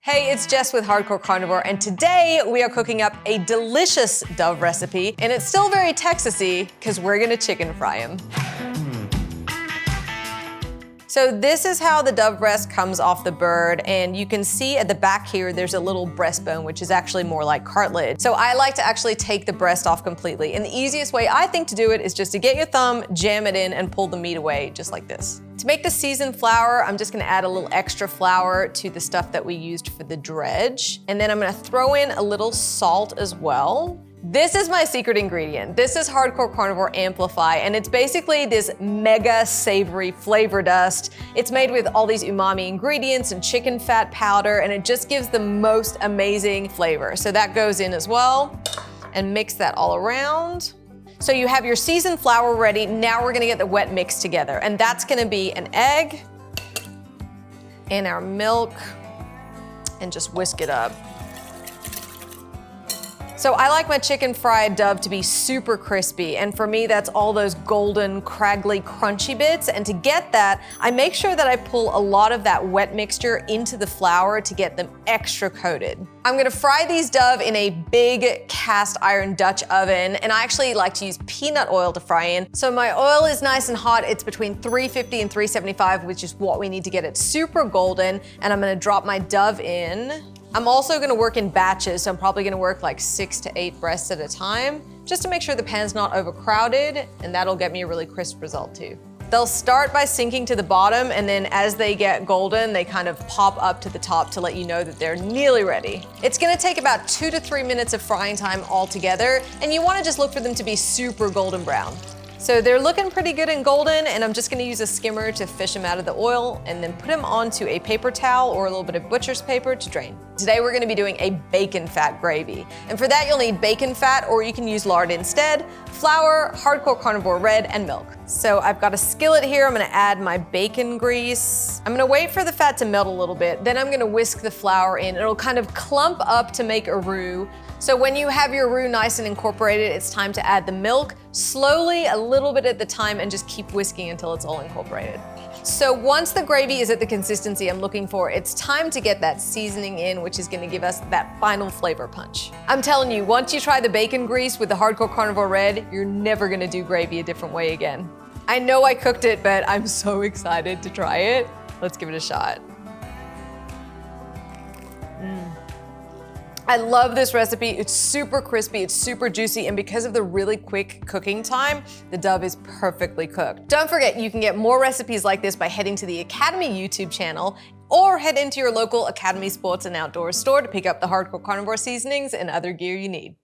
Hey, it's Jess with Hardcore Carnivore, and today we are cooking up a delicious Dove recipe, and it's still very Texas-y because we're gonna chicken fry him. So this is how the Dove breast comes off the bird, and you can see at the back here there's a little breastbone, which is actually more like cartilage. So I like to actually take the breast off completely, and the easiest way I think to do it is just to get your thumb, jam it in, and pull the meat away just like this. To make the seasoned flour, I'm just gonna add a little extra flour to the stuff that we used for the dredge, and then I'm gonna throw in a little salt as well. This is my secret ingredient. This is Hardcore Carnivore Amplify, and it's basically this mega savory flavor dust. It's made with all these umami ingredients and chicken fat powder, and it just gives the most amazing flavor. So that goes in as well, and mix that all around. So you have your seasoned flour ready. Now we're gonna get the wet mix together, and that's gonna be an egg and our milk, and just whisk it up. So I like my chicken fried Dove to be super crispy, and for me that's all those golden, craggly, crunchy bits, and to get that, I make sure that I pull a lot of that wet mixture into the flour to get them extra coated. I'm gonna fry these Dove in a big cast iron Dutch oven, and I actually like to use peanut oil to fry in. So my oil is nice and hot. It's between 350 and 375, which is what we need to get it super golden, and I'm gonna drop my Dove in. I'm also gonna work in batches, so I'm probably gonna work like 6 to 8 breasts at a time, just to make sure the pan's not overcrowded, and that'll get me a really crisp result too. They'll start by sinking to the bottom, and then as they get golden, they kind of pop up to the top to let you know that they're nearly ready. It's gonna take about 2 to 3 minutes of frying time altogether, and you wanna just look for them to be super golden brown. So they're looking pretty good and golden, and I'm just gonna use a skimmer to fish them out of the oil and then put them onto a paper towel or a little bit of butcher's paper to drain. Today we're gonna be doing a bacon fat gravy. And for that you'll need bacon fat, or you can use lard instead, flour, Hardcore Carnivore Red, and milk. So I've got a skillet here. I'm gonna add my bacon grease. I'm gonna wait for the fat to melt a little bit. Then I'm gonna whisk the flour in. It'll kind of clump up to make a roux. So when you have your roux nice and incorporated, it's time to add the milk, slowly, a little bit at the time, and just keep whisking until it's all incorporated. So once the gravy is at the consistency I'm looking for, it's time to get that seasoning in, which is gonna give us that final flavor punch. I'm telling you, once you try the bacon grease with the Hardcore Carnivore Red, you're never gonna do gravy a different way again. I know I cooked it, but I'm so excited to try it. Let's give it a shot. I love this recipe. It's super crispy, it's super juicy, and because of the really quick cooking time, the Dove is perfectly cooked. Don't forget, you can get more recipes like this by heading to the Academy YouTube channel, or head into your local Academy Sports and Outdoors store to pick up the Hardcore Carnivore seasonings and other gear you need.